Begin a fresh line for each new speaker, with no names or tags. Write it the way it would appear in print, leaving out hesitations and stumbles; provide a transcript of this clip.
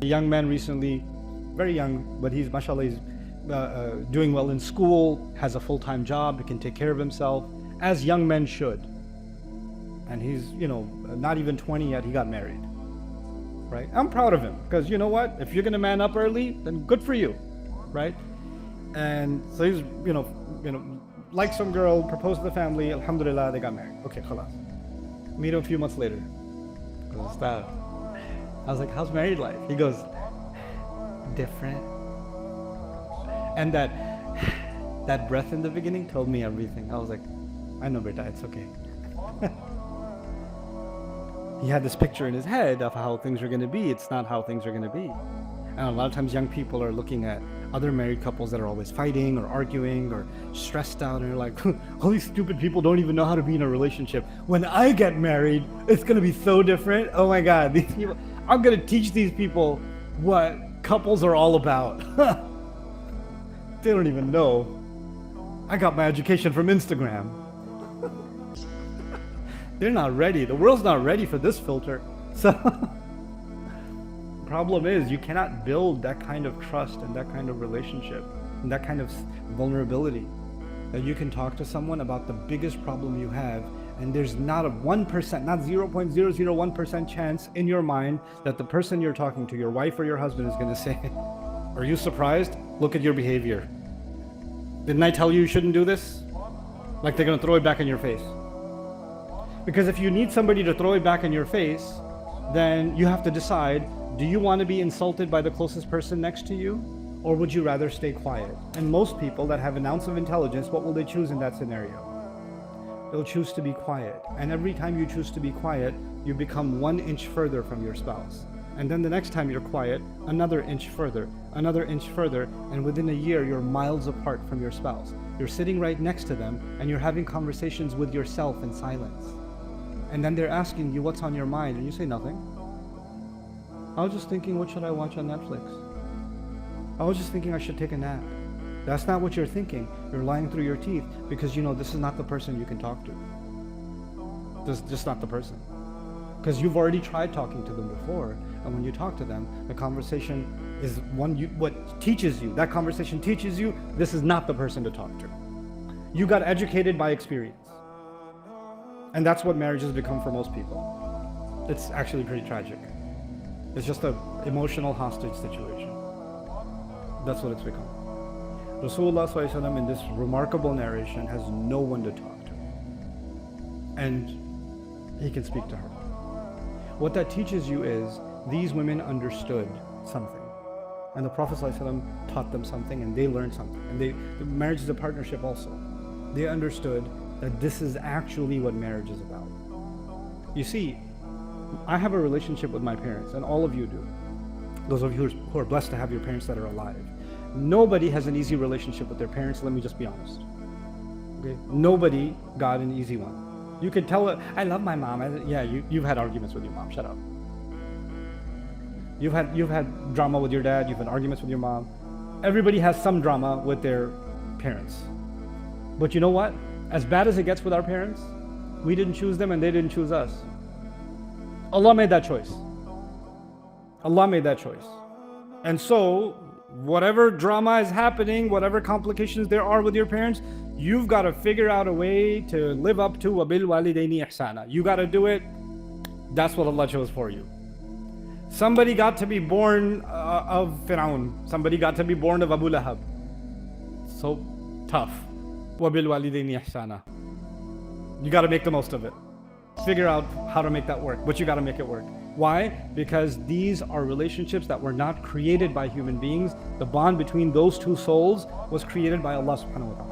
A young man recently, very young, but he's, mashallah, he's doing well in school, has a full-time job, he can take care of himself, as young men should. And he's, not even 20 yet, he got married. Right? I'm proud of him, because you know what? If you're gonna man up early, then good for you, right? And so he's, like some girl, proposed to the family, alhamdulillah, they got married. Okay, khalas. Meet him a few months later. I goes, Ustadh. I was like, how's married life? He goes, different. And that breath in the beginning told me everything. I was like, I know, beta, it's okay. He had this picture in his head of how things are going to be. It's not how things are going to be. And a lot of times young people are looking at other married couples that are always fighting or arguing or stressed out, and they're like, all these stupid people don't even know how to be in a relationship. When I get married, it's going to be so different. Oh my God, these people, I'm going to teach these people what couples are all about. They don't even know. I got my education from Instagram. They're not ready. The world's not ready for this filter. So problem is, you cannot build that kind of trust and that kind of relationship and that kind of vulnerability that you can talk to someone about the biggest problem you have, and there's not a 1%, not 0.001% chance in your mind that the person you're talking to, your wife or your husband, is going to say, are you surprised? Look at your behavior. Didn't I tell you shouldn't do this? Like they're going to throw it back in your face. Because if you need somebody to throw it back in your face, then you have to decide, do you want to be insulted by the closest person next to you? Or would you rather stay quiet? And most people that have an ounce of intelligence, what will they choose in that scenario? They'll choose to be quiet. And every time you choose to be quiet, you become 1 inch further from your spouse. And then the next time you're quiet, another inch further, another inch further, and within a year, you're miles apart from your spouse. You're sitting right next to them, and you're having conversations with yourself in silence. And then they're asking you what's on your mind, and you say nothing. I was just thinking, what should I watch on Netflix? I was just thinking I should take a nap. That's not what you're thinking. You're lying through your teeth because you know this is not the person you can talk to. This is just not the person. Because you've already tried talking to them before, and when you talk to them, the conversation is what teaches you. That conversation teaches you this is not the person to talk to. You got educated by experience. And that's what marriage has become for most people. It's actually pretty tragic. It's just an emotional hostage situation. That's what it's become. Rasulullah ﷺ in this remarkable narration has no one to talk to. And he can speak to her. What that teaches you is these women understood something. And the Prophet ﷺ taught them something, and they learned something. And marriage is a partnership also. They understood that this is actually what marriage is about. You see, I have a relationship with my parents, and all of you do. Those of you who are blessed to have your parents that are alive. Nobody has an easy relationship with their parents, let me just be honest. Okay? Nobody got an easy one. You could tell, I love my mom. Yeah, you've had arguments with your mom, shut up. You've had drama with your dad, you've had arguments with your mom. Everybody has some drama with their parents. But you know what? As bad as it gets with our parents, we didn't choose them and they didn't choose us. Allah made that choice. Allah made that choice. And so, whatever drama is happening, whatever complications there are with your parents, you've got to figure out a way to live up to وَبِالْوَالِدَيْنِ إِحْسَانًا. You got to do it. That's what Allah chose for you. Somebody got to be born of Fir'aun. Somebody got to be born of Abu Lahab. So tough. وَبِالْوَالِدَيْنِ إِحْسَانًا. You got to make the most of it. Figure out how to make that work, but you got to make it work. Why? Because these are relationships that were not created by human beings. The bond between those two souls was created by Allah subhanahu wa ta'ala.